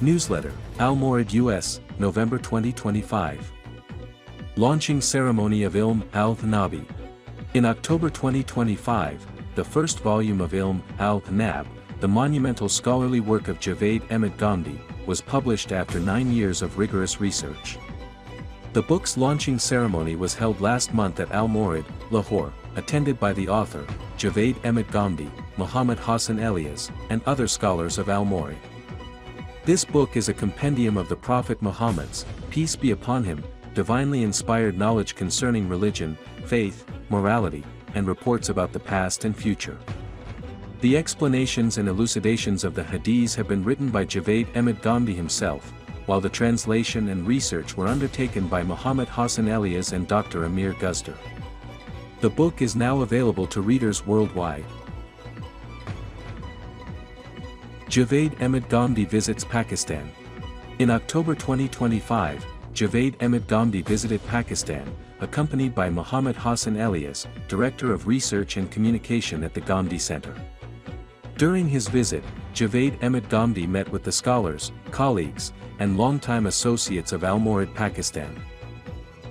Newsletter, Al-Mawrid US, November 2025. Launching Ceremony of Ilm al-Nabi. In October 2025, the first volume of Ilm al-Nab, the monumental scholarly work of Javed Ahmed Ghamidi, was published after 9 years of rigorous research. The book's launching ceremony was held last month at Al-Mawrid, Lahore, attended by the author, Javed Ahmed Ghamidi, Muhammad Hassan Elias, and other scholars of Al-Mawrid. This book is a compendium of the Prophet Muhammad's, peace be upon him, divinely inspired knowledge concerning religion, faith, morality, and reports about the past and future. The explanations and elucidations of the hadiths have been written by Javed Ahmed Ghamidi himself, while the translation and research were undertaken by Muhammad Hassan Elias and Dr. Amir Guzder. The book is now available to readers worldwide. Javed Ahmed Ghamidi visits Pakistan. In October 2025, Javed Ahmed Ghamidi visited Pakistan, accompanied by Muhammad Hassan Elias, Director of Research and Communication at the Ghamidi Center. During his visit, Javed Ahmed Ghamidi met with the scholars, colleagues, and longtime associates of Al-Mawrid Pakistan.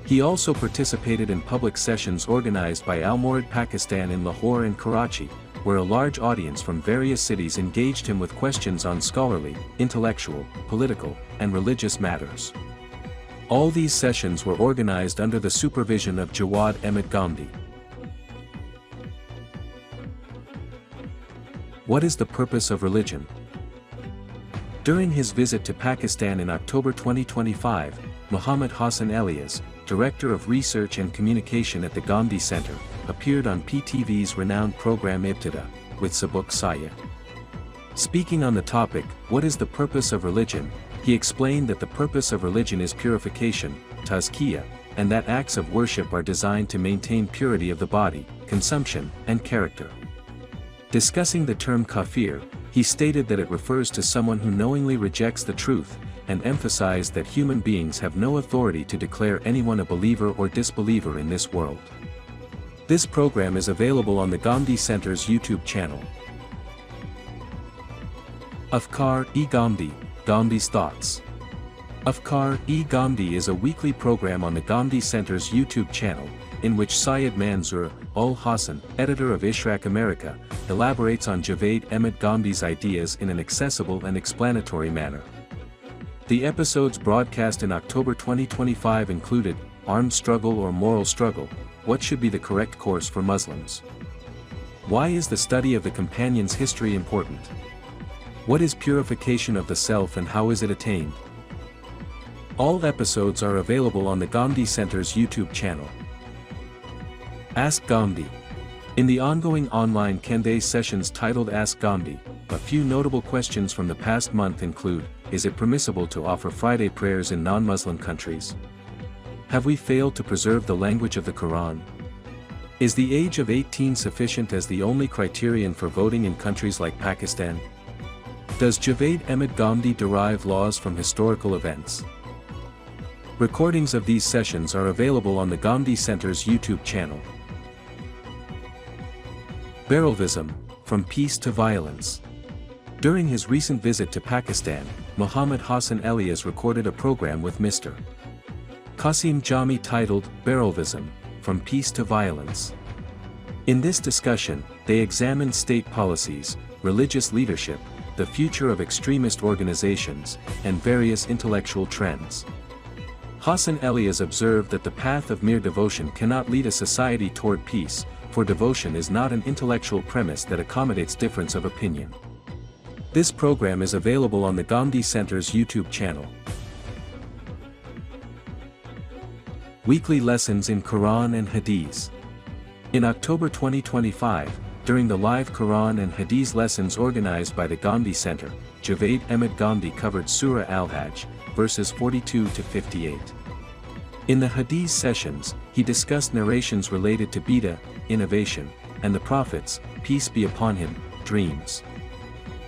He also participated in public sessions organized by Al-Mawrid Pakistan in Lahore and Karachi, where a large audience from various cities engaged him with questions on scholarly, intellectual, political, and religious matters. All these sessions were organized under the supervision of Javed Ahmed Ghamidi. What is the purpose of religion? During his visit to Pakistan in October 2025, Muhammad Hassan Elias, Director of Research and Communication at the Ghamidi Center, appeared on PTV's renowned program Ibtida, with Sabuk Sayyid. Speaking on the topic, what is the purpose of religion, he explained that the purpose of religion is purification, tazkiyah, and that acts of worship are designed to maintain purity of the body, consumption, and character. Discussing the term kafir, he stated that it refers to someone who knowingly rejects the truth, and emphasized that human beings have no authority to declare anyone a believer or disbeliever in this world. This program is available on the Ghamidi Center's YouTube channel. Afkar-e-Ghamidi, Ghamdi's Thoughts. Afkar-e-Ghamidi is a weekly program on the Ghamidi Center's YouTube channel, in which Syed Manzoor Ul-Hassan, editor of Ishraq America, elaborates on Javed Ahmed Ghamdi's ideas in an accessible and explanatory manner. The episodes broadcast in October 2025 included, Armed Struggle or Moral Struggle, What should be the correct course for Muslims? Why is the study of the companion's history important? What is purification of the self and how is it attained? All episodes are available on the Ghamidi Center's YouTube channel. Ask Ghamidi. In the ongoing online Q&A sessions titled Ask Ghamidi, a few notable questions from the past month include, is it permissible to offer Friday prayers in non-Muslim countries? Have we failed to preserve the language of the Quran? Is the age of 18 sufficient as the only criterion for voting in countries like Pakistan? Does Javed Ahmed Ghamidi derive laws from historical events? Recordings of these sessions are available on the Ghamidi Center's YouTube channel. Barelvism, From Peace to Violence. During his recent visit to Pakistan, Muhammad Hassan Elias recorded a program with Mr. Qasim Jami titled, Barelvism, From Peace to Violence. In this discussion, they examined state policies, religious leadership, the future of extremist organizations, and various intellectual trends. Hassan Elias observed that the path of mere devotion cannot lead a society toward peace, for devotion is not an intellectual premise that accommodates difference of opinion. This program is available on the Ghamidi Center's YouTube channel. Weekly Lessons in Quran and Hadith. In October 2025, during the live Quran and Hadith lessons organized by the Ghamidi Center, Javed Ahmed Ghamidi covered Surah Al-Hajj, verses 42 to 58. In the Hadith sessions, he discussed narrations related to Bid'ah, innovation, and the Prophet's, peace be upon him, dreams.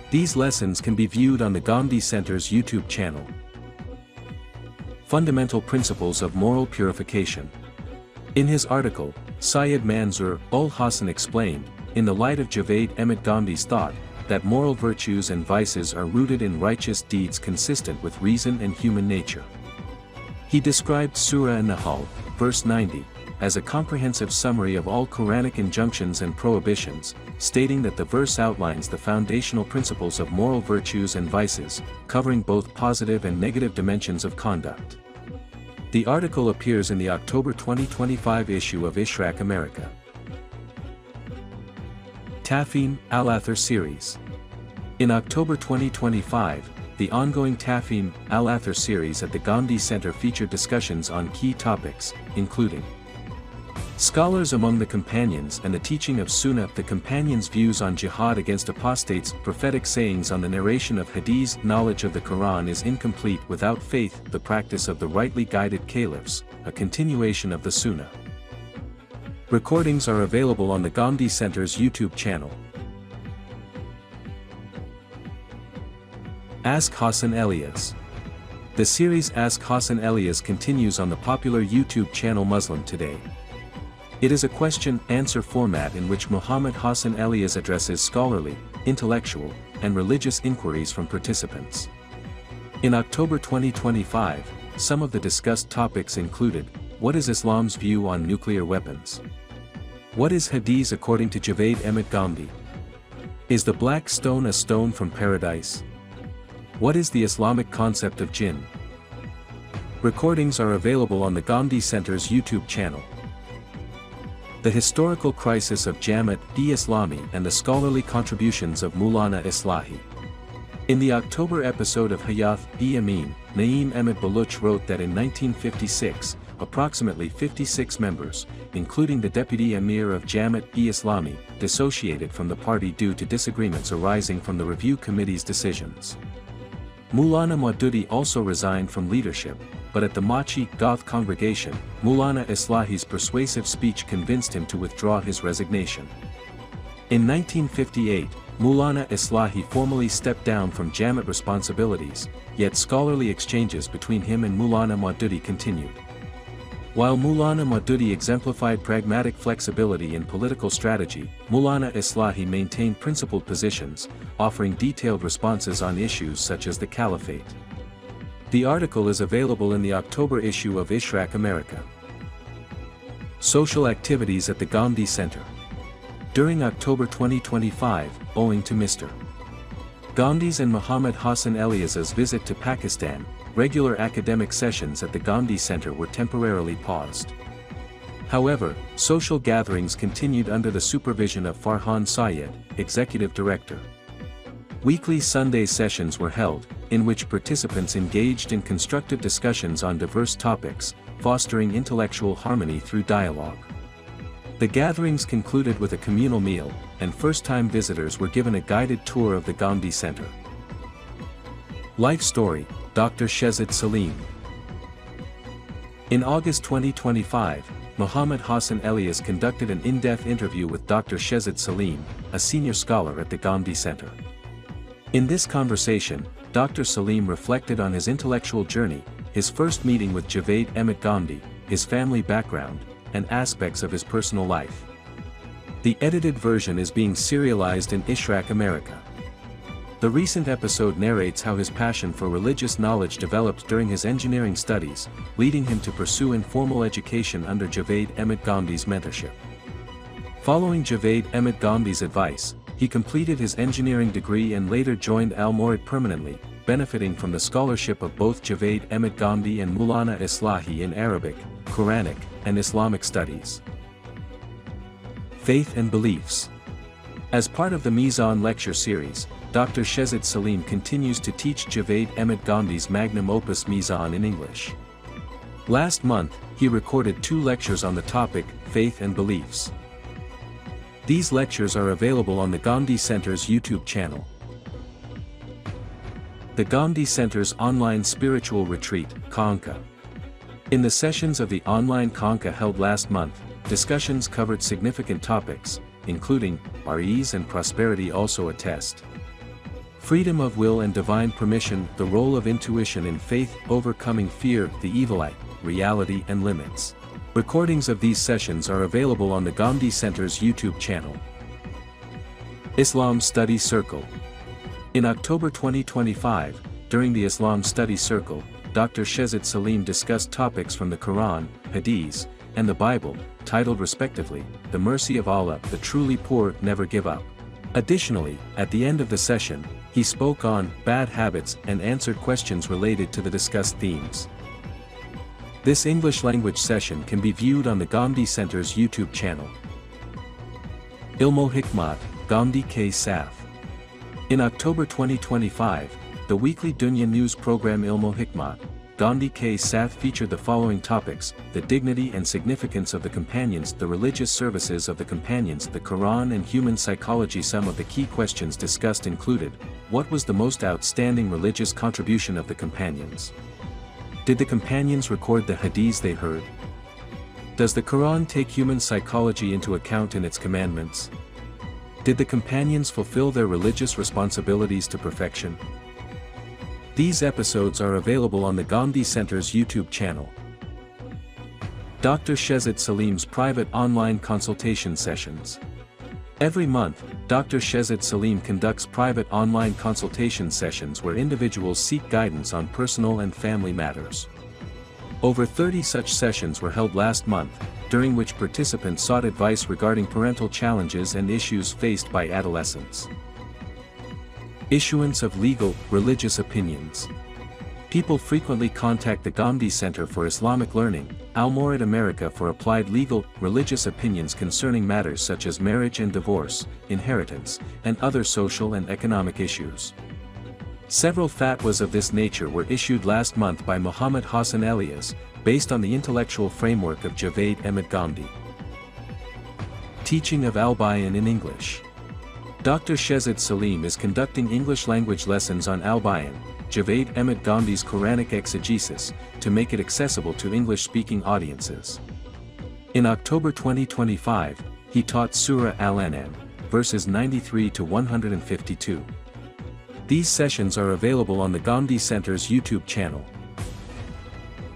These lessons can be viewed on the Ghamidi Center's YouTube channel. Fundamental Principles of Moral Purification. In his article, Syed Manzoor Ul-Hassan explained, in the light of Javed Ahmed Ghamdi's thought, that moral virtues and vices are rooted in righteous deeds consistent with reason and human nature. He described Surah An-Nahl, verse 90, as a comprehensive summary of all Quranic injunctions and prohibitions, stating that the verse outlines the foundational principles of moral virtues and vices, covering both positive and negative dimensions of conduct. The article appears in the October 2025 issue of Islamic America. Tafhim, Al-Athar series. In October 2025, the ongoing Tafhim, Al-Athar series at the Gandhi Center featured discussions on key topics, including scholars among the companions and the teaching of Sunnah, the companions' views on jihad against apostates, prophetic sayings on the narration of hadiths, knowledge of the Quran is incomplete without faith, the practice of the rightly guided caliphs, a continuation of the Sunnah. Recordings are available on the Gandhi Center's YouTube channel. Ask Hassan Elias. The series Ask Hassan Elias continues on the popular YouTube channel Muslim Today. It is a question-answer format in which Muhammad Hassan Elias addresses scholarly, intellectual, and religious inquiries from participants. In October 2025, some of the discussed topics included, what is Islam's view on nuclear weapons? What is Hadith according to Javed Ahmed Ghamidi? Is the black stone a stone from paradise? What is the Islamic concept of jinn? Recordings are available on the Gandhi Center's YouTube channel. The historical crisis of Jamaat Islami and the scholarly contributions of Maulana Islahi. In the October episode of Amin, Naeem Ahmed Baluch wrote that in 1956, approximately 56 members, including the deputy emir of Jamaat Islami, dissociated from the party due to disagreements arising from the review committee's decisions. Maulana Maududi also resigned from leadership, but at the Machi Goth congregation, Maulana Islahi's persuasive speech convinced him to withdraw his resignation. In 1958, Maulana Islahi formally stepped down from Jamaat responsibilities, yet scholarly exchanges between him and Maulana Maududi continued. While Maulana Maududi exemplified pragmatic flexibility in political strategy, Maulana Islahi maintained principled positions, offering detailed responses on issues such as the caliphate. The article is available in the October issue of Islamic America. Social activities at the Gandhi Center. During October 2025, owing to Mr. Gandhi's and Muhammad Hassan Elias's visit to Pakistan, regular academic sessions at the Gandhi Center were temporarily paused. However, social gatherings continued under the supervision of Farhan Syed, executive director. Weekly Sunday sessions were held, in which participants engaged in constructive discussions on diverse topics, fostering intellectual harmony through dialogue. The gatherings concluded with a communal meal, and first-time visitors were given a guided tour of the Gandhi Center. Life story, Dr. Shezad Salim. In August 2025, Muhammad Hassan Elias conducted an in-depth interview with Dr. Shezad Salim, a senior scholar at the Gandhi Center. In this conversation, Dr. Salim reflected on his intellectual journey, his first meeting with Javed Ahmed Ghamidi, his family background, and aspects of his personal life. The edited version is being serialized in Islamic America. The recent episode narrates how his passion for religious knowledge developed during his engineering studies, leading him to pursue informal education under Javed Ahmed Ghamdi's mentorship. Following Javed Ahmed Ghamdi's advice, he completed his engineering degree and later joined Al-Mawrid permanently, benefiting from the scholarship of both Javed Ahmed Ghamidi and Maulana Islahi in Arabic, Quranic, and Islamic studies. Faith and Beliefs. As part of the Meezan lecture series, Dr. Shezad Salim continues to teach Javed Ahmed Ghamdi's magnum opus Meezan in English. Last month, he recorded 2 lectures on the topic, Faith and Beliefs. These lectures are available on the Gandhi Center's YouTube channel. The Gandhi Center's online spiritual retreat, Kanka. In the sessions of the online Kanka held last month, discussions covered significant topics, including, Are ease and prosperity also a test? Freedom of will and divine permission, the role of intuition in faith, overcoming fear, the evil eye, reality and limits. Recordings of these sessions are available on the Gandhi Center's YouTube channel. Islam Study Circle. In October 2025, during the Islam Study Circle, Dr. Shezad Salim discussed topics from the Quran, Hadith, and the Bible, titled respectively, The Mercy of Allah, The Truly Poor Never Give Up. Additionally, at the end of the session, he spoke on bad habits and answered questions related to the discussed themes. This English language session can be viewed on the Ghamidi Center's YouTube channel. Ilm-ul-Hikmat, Ghamidi K. Saf. In October 2025, the weekly Dunya news program Ilm-ul-Hikmat, Ghamidi K. Saf featured the following topics: the dignity and significance of the companions, the religious services of the companions, the Quran and human psychology. Some of the key questions discussed included: what was the most outstanding religious contribution of the companions? Did the companions record the hadiths they heard? Does the Quran take human psychology into account in its commandments? Did the companions fulfill their religious responsibilities to perfection? These episodes are available on the Ghamidi Center's YouTube channel. Dr. Shezad Salim's private online consultation sessions. Every month, Dr. Shezad Salim conducts private online consultation sessions where individuals seek guidance on personal and family matters. Over 30 such sessions were held last month, during which participants sought advice regarding parental challenges and issues faced by adolescents. Issuance of legal, religious opinions. People frequently contact the Ghamidi Center for Islamic Learning, Al-Mawrid America, for applied legal, religious opinions concerning matters such as marriage and divorce, inheritance, and other social and economic issues. Several fatwas of this nature were issued last month by Muhammad Hassan Elias, based on the intellectual framework of Javed Ahmed Ghamidi. Teaching of Al-Bayan in English. Dr. Shezad Salim is conducting English language lessons on Al-Bayan, Javed Ahmed Ghamidi's Quranic exegesis, to make it accessible to English-speaking audiences. In October 2025, he taught Surah Al-An'am, verses 93 to 152. These sessions are available on the Ghamidi Center's YouTube channel.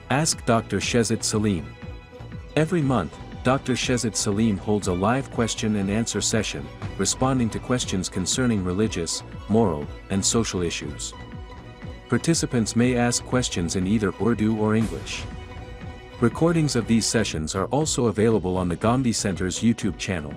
Ask Dr. Shezad Salim. Every month, Dr. Shezad Salim holds a live question and answer session, responding to questions concerning religious, moral, and social issues. Participants may ask questions in either Urdu or English. Recordings of these sessions are also available on the Ghamidi Center's YouTube channel.